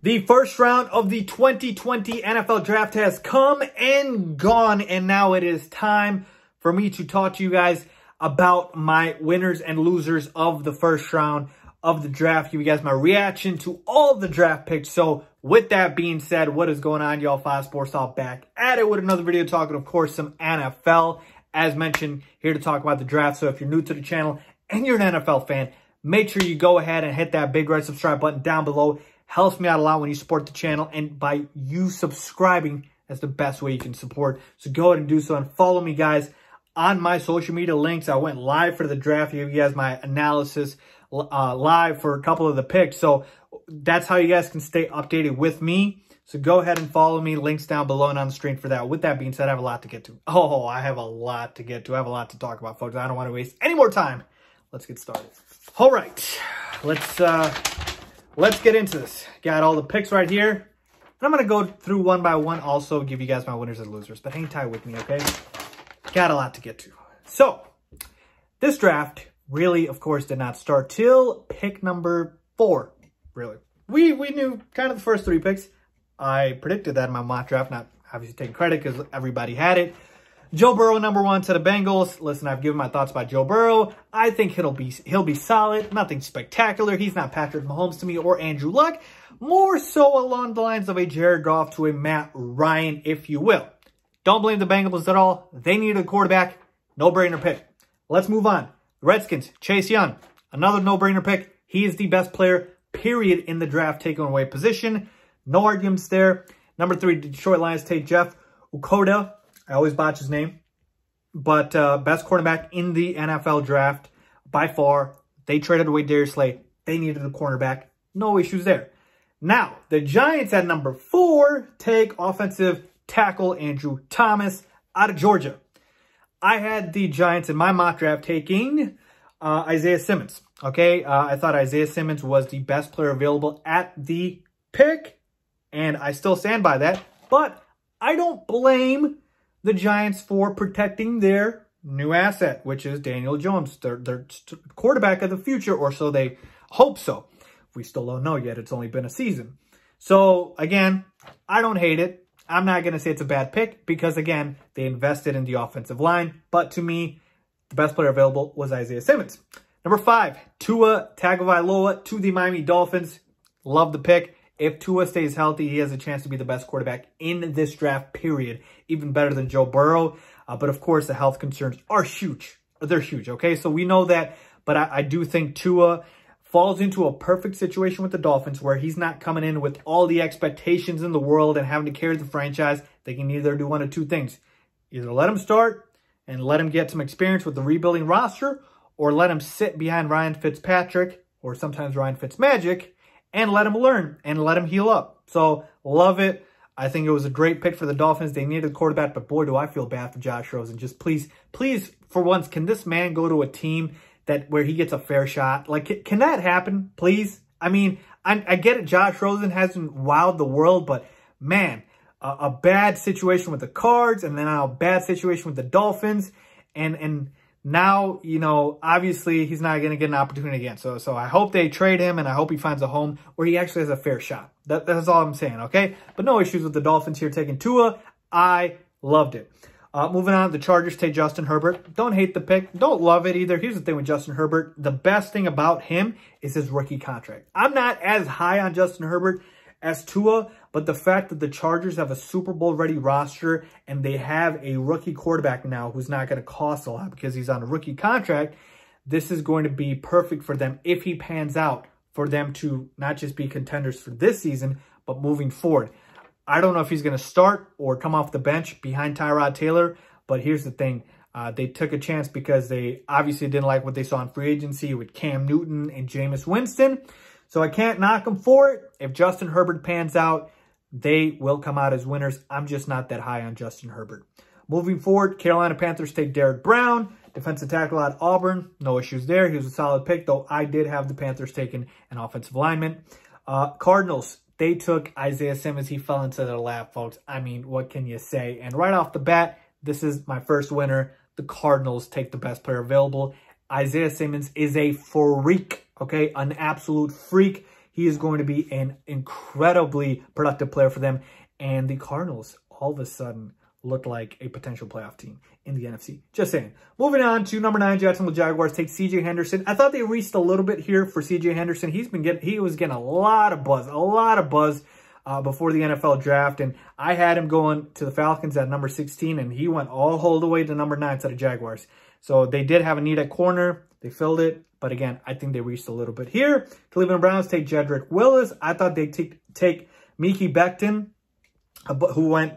The first round of the 2020 NFL Draft has come and gone, and now it is time for me to talk to you guys about my winners and losers of the first round of the draft. Give you guys my reaction to all the draft picks. So with that being said, what is going on, y'all? FaizSportsTalk back at it with another video talking, of course, some NFL. As mentioned, here to talk about the draft. So if you're new to the channel and you're an NFL fan, make sure you go ahead and hit that big red subscribe button down below. Helps me out a lot when you support the channel, and by you subscribing, that's the best way you can support. So go ahead and do so, and follow me, guys, on my social media links. I went live for the draft. I gave you guys my analysis live for a couple of the picks. So that's how you guys can stay updated with me. So go ahead and follow me. Links down below and on the screen for that. With that being said, I have a lot to get to. Oh, I have a lot to get to. I have a lot to talk about, folks. I don't want to waste any more time. Let's get started. All right. Let's get into this. Got all the picks right here. And I'm going to go through one by one. Also give you guys my winners and losers. But hang tight with me, okay? Got a lot to get to. So, this draft really, of course, did not start till pick number 4, really. We knew kind of the first 3 picks. I predicted that in my mock draft. Not obviously taking credit because everybody had it. Joe Burrow, number 1 to the Bengals. Listen, I've given my thoughts about Joe Burrow. I think he'll be solid. Nothing spectacular. He's not Patrick Mahomes to me or Andrew Luck. More so along the lines of a Jared Goff to a Matt Ryan, if you will. Don't blame the Bengals at all. They needed a quarterback. No-brainer pick. Let's move on. Redskins, Chase Young. Another no-brainer pick. He is the best player, period, in the draft, taking away position. No arguments there. Number 3, Detroit Lions take Jeff Okudah. I always botch his name. But best cornerback in the NFL draft by far. They traded away Darius Slay. They needed a cornerback. No issues there. Now, the Giants at number 4 take offensive tackle Andrew Thomas out of Georgia. I had the Giants in my mock draft taking Isaiah Simmons. Okay, I thought Isaiah Simmons was the best player available at the pick. And I still stand by that. But I don't blame the Giants for protecting their new asset, which is Daniel Jones, their quarterback of the future, or so they hope so. We still don't know yet. It's only been a season. So, again, I don't hate it. I'm not going to say it's a bad pick because, again, they invested in the offensive line. But to me, the best player available was Isaiah Simmons. Number 5, Tua Tagovailoa to the Miami Dolphins. Love the pick. If Tua stays healthy, he has a chance to be the best quarterback in this draft, period. Even better than Joe Burrow. But, of course, the health concerns are huge. They're huge, okay? So we know that. But I do think Tua falls into a perfect situation with the Dolphins where he's not coming in with all the expectations in the world and having to carry the franchise. They can either do one of 2 things. Either let him start and let him get some experience with the rebuilding roster, or let him sit behind Ryan Fitzpatrick, or sometimes Ryan Fitzmagic, and let him learn and let him heal up. So, love it. I think it was a great pick for the Dolphins. They needed a quarterback, but boy, do I feel bad for Josh Rosen. Just please, for once, can this man go to a team where he gets a fair shot? Like, can that happen, please? I mean, I get it. Josh Rosen hasn't wowed the world, but man, a bad situation with the Cards, and then now a bad situation with the Dolphins, and now, you know, obviously he's not going to get an opportunity again. So I hope they trade him, and I hope he finds a home where he actually has a fair shot. That's all I'm saying, okay? But no issues with the Dolphins here taking Tua. I loved it. Moving on, the Chargers take Justin Herbert. Don't hate the pick. Don't love it either. Here's the thing with Justin Herbert. The best thing about him is his rookie contract. I'm not as high on Justin Herbert as Tua, but the fact that the Chargers have a Super Bowl ready roster and they have a rookie quarterback now who's not going to cost a lot because he's on a rookie contract, this is going to be perfect for them if he pans out, for them to not just be contenders for this season, but moving forward. I don't know if he's going to start or come off the bench behind Tyrod Taylor, but here's the thing. They took a chance because they obviously didn't like what they saw in free agency with Cam Newton and Jameis Winston. So I can't knock them for it. If Justin Herbert pans out, they will come out as winners. I'm just not that high on Justin Herbert. Moving forward, Carolina Panthers take Derrick Brown, defensive tackle at Auburn. No issues there. He was a solid pick, though I did have the Panthers taking an offensive lineman. Cardinals, they took Isaiah Simmons. He fell into their lap, folks. I mean, what can you say? And right off the bat, this is my first winner. The Cardinals take the best player available. Isaiah Simmons is a freak, okay? An absolute freak. he is going to be an incredibly productive player for them. And the Cardinals, all of a sudden, look like a potential playoff team in the NFC. Just saying. Moving on to number 9, Jacksonville Jaguars take C.J. Henderson. I thought they reached a little bit here for C.J. Henderson. He was getting a lot of buzz before the NFL draft, and I had him going to the Falcons at number 16, and he went all the way to number 9 to the Jaguars. So they did have a need at corner. They filled it, but again, I think they reached a little bit here. Cleveland Browns take Jedrick Willis. I thought they'd take Mekhi Becton, who went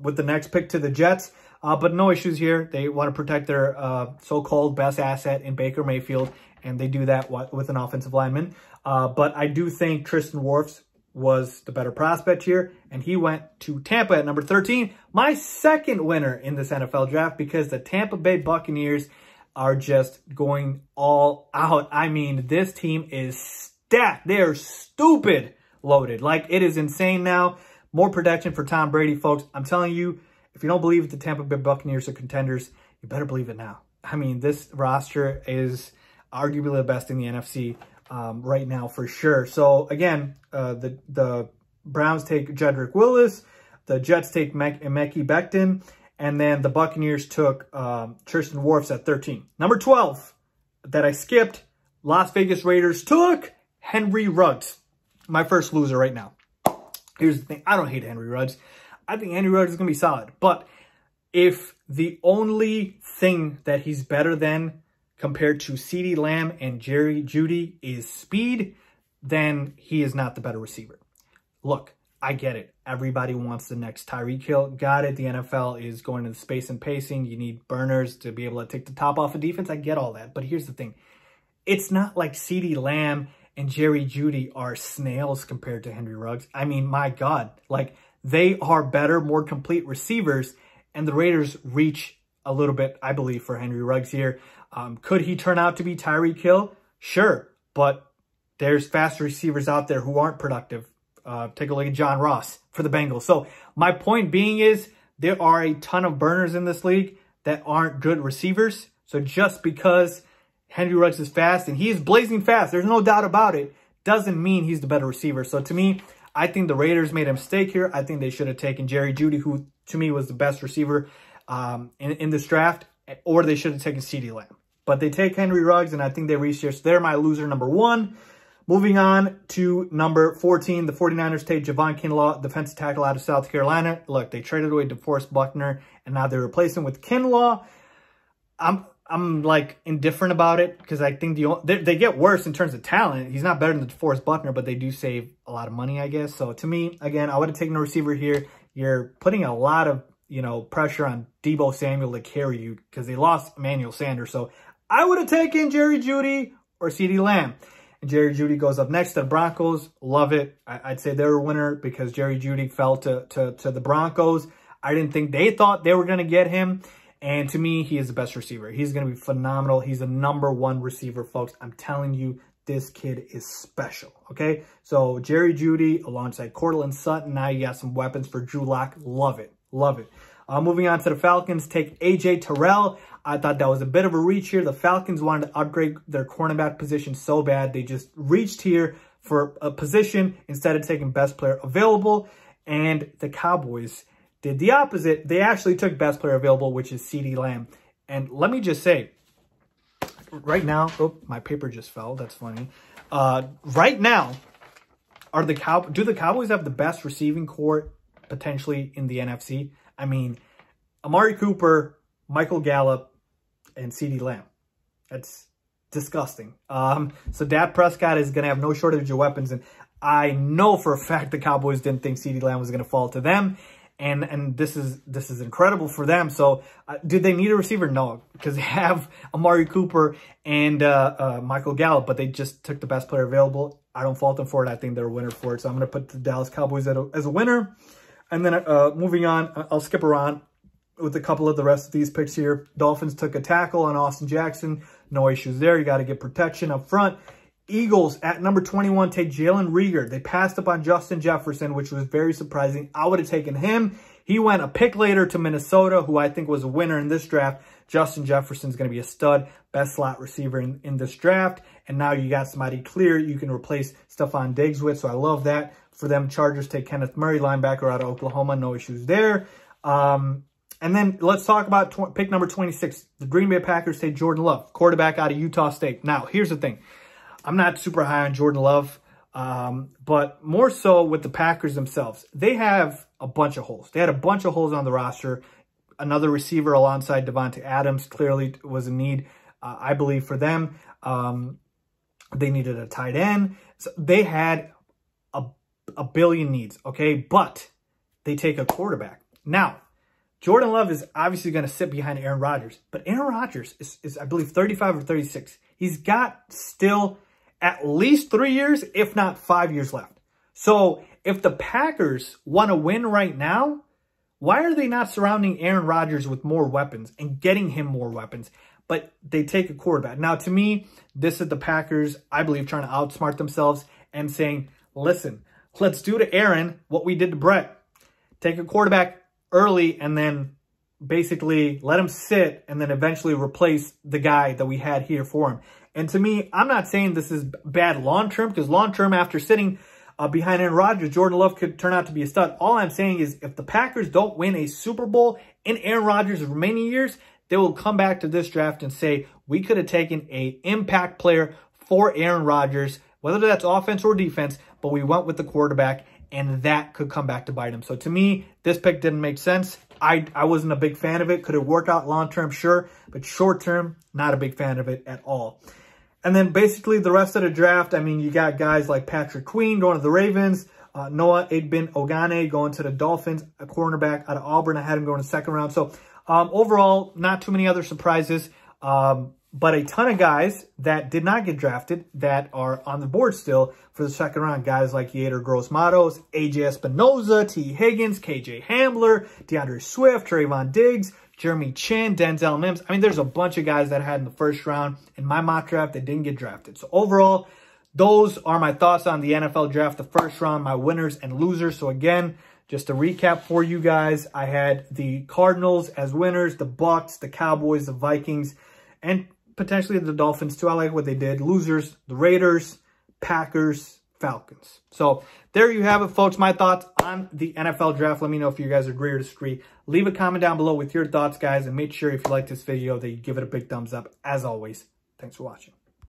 with the next pick to the Jets. But no issues here. They want to protect their so-called best asset in Baker Mayfield, and they do that with an offensive lineman. But I do think Tristan Wirfs was the better prospect here, and he went to Tampa at number 13. My second winner in this NFL draft, because the Tampa Bay Buccaneers are just going all out. I mean, this team is stacked. They are stupid loaded. Like, it is insane now. More protection for Tom Brady, folks. I'm telling you, if you don't believe the Tampa Bay Buccaneers are contenders, you better believe it now. I mean, this roster is arguably the best in the NFC right now for sure. So, again, the Browns take Jedrick Willis. The Jets take Mekhi Becton. And then the Buccaneers took Tristan Wirfs at 13. Number 12 that I skipped, Las Vegas Raiders took Henry Ruggs. My first loser right now. Here's the thing. I don't hate Henry Ruggs. I think Henry Ruggs is going to be solid. But if the only thing that he's better than compared to CeeDee Lamb and Jerry Jeudy is speed, then he is not the better receiver. Look, I get it. Everybody wants the next Tyreek Hill. Got it. The NFL is going to the space and pacing. You need burners to be able to take the top off of defense. I get all that. But here's the thing. It's not like CeeDee Lamb and Jerry Jeudy are snails compared to Henry Ruggs. I mean, my God. Like, they are better, more complete receivers. And the Raiders reach a little bit, I believe, for Henry Ruggs here. Could he turn out to be Tyreek Hill? Sure. But there's faster receivers out there who aren't productive. Take a look at John Ross for the Bengals. So my point being is there are a ton of burners in this league that aren't good receivers. So just because Henry Ruggs is fast, and he is blazing fast, there's no doubt about it, doesn't mean he's the better receiver. So to me, I think the Raiders made a mistake here. I think they should have taken Jerry Jeudy, who to me was the best receiver in this draft, or they should have taken CeeDee Lamb. But they take Henry Ruggs, and I think they reached here. So they're my loser number 1. Moving on to number 14, the 49ers take Javon Kinlaw, defensive tackle out of South Carolina. Look, they traded away DeForest Buckner, and now they're replacing with Kinlaw. I'm like indifferent about it because I think they get worse in terms of talent. He's not better than DeForest Buckner, but they do save a lot of money, I guess. So to me, again, I would have taken a receiver here. You're putting a lot of pressure on Deebo Samuel to carry you because they lost Emmanuel Sanders. So I would have taken Jerry Jeudy or CeeDee Lamb. And Jerry Jeudy goes up next to the Broncos. Love it. I'd say they're a winner because Jerry Jeudy fell to the Broncos. I didn't think they thought they were going to get him. And to me, he is the best receiver. He's going to be phenomenal. He's a number 1 receiver, folks. I'm telling you, this kid is special, okay? So Jerry Jeudy alongside Courtland Sutton. Now you got some weapons for Drew Lock. Love it. Love it. Moving on to the Falcons, take A.J. Terrell. I thought that was a bit of a reach here. The Falcons wanted to upgrade their cornerback position so bad. They just reached here for a position instead of taking best player available. And the Cowboys did the opposite. They actually took best player available, which is CeeDee Lamb. And let me just say, right now, oh, my paper just fell. That's funny. Right now, do the Cowboys have the best receiving core potentially in the NFC? I mean, Amari Cooper, Michael Gallup, and CeeDee Lamb. That's disgusting. So Dak Prescott is going to have no shortage of weapons. And I know for a fact the Cowboys didn't think CeeDee Lamb was going to fall to them. And this is incredible for them. So did they need a receiver? No, because they have Amari Cooper and Michael Gallup, but they just took the best player available. I don't fault them for it. I think they're a winner for it. So I'm going to put the Dallas Cowboys as a winner. And then moving on, I'll skip around with a couple of the rest of these picks here. Dolphins took a tackle on Austin Jackson. No issues there. You got to get protection up front. Eagles at number 21 take Jalen Reagor. They passed up on Justin Jefferson, which was very surprising. I would have taken him. He went a pick later to Minnesota, who I think was a winner in this draft. Justin Jefferson's going to be a stud, best slot receiver in this draft. And now you got somebody clear you can replace Stephon Diggs with. So I love that for them. Chargers take Kenneth Murray, linebacker out of Oklahoma. No issues there. And then let's talk about pick number 26. The Green Bay Packers take Jordan Love, quarterback out of Utah State. Now, here's the thing. I'm not super high on Jordan Love, but more so with the Packers themselves. They have a bunch of holes. They had a bunch of holes on the roster. Another receiver alongside Devontae Adams clearly was a need, I believe, for them. They needed a tight end. So they had a billion needs, okay? But they take a quarterback. Now, Jordan Love is obviously going to sit behind Aaron Rodgers. But Aaron Rodgers is, I believe, 35 or 36. He's got still at least 3 years, if not 5 years left. So if the Packers want to win right now, why are they not surrounding Aaron Rodgers with more weapons and getting him more weapons? But they take a quarterback. Now, to me, this is the Packers, I believe, trying to outsmart themselves and saying, listen, let's do to Aaron what we did to Brett. Take a quarterback early and then basically let him sit and then eventually replace the guy that we had here for him. And to me, I'm not saying this is bad long-term, because long-term, after sitting behind Aaron Rodgers, Jordan Love could turn out to be a stud. All I'm saying is if the Packers don't win a Super Bowl in Aaron Rodgers' remaining years, they will come back to this draft and say, we could have taken an impact player for Aaron Rodgers, whether that's offense or defense, but we went with the quarterback, and that could come back to bite him. So to me, this pick didn't make sense. I wasn't a big fan of it. Could it work out long-term? Sure. But short-term, not a big fan of it at all. And then basically the rest of the draft, I mean, you got guys like Patrick Queen going to the Ravens, Noah Ogane going to the Dolphins, a cornerback out of Auburn. I had him going in the second round. So overall, not too many other surprises, but a ton of guys that did not get drafted that are on the board still for the second round. Guys like Yetur Gross-Matos, AJ Espinoza, T. Higgins, KJ Hamler, DeAndre Swift, Trayvon Diggs, Jeremy Chin, Denzel Mims. I mean, there's a bunch of guys that I had in the first round in my mock draft that didn't get drafted. So overall, those are my thoughts on the NFL draft, the first round, my winners and losers. So again, just to recap for you guys, I had the Cardinals as winners, the Bucs, the Cowboys, the Vikings, and potentially the Dolphins too. I like what they did. Losers, the Raiders, Packers, Falcons. So there you have it, folks. My thoughts on the NFL draft. Let me know if you guys agree or disagree. Leave a comment down below with your thoughts, guys. And make sure if you like this video that you give it a big thumbs up. As always, thanks for watching.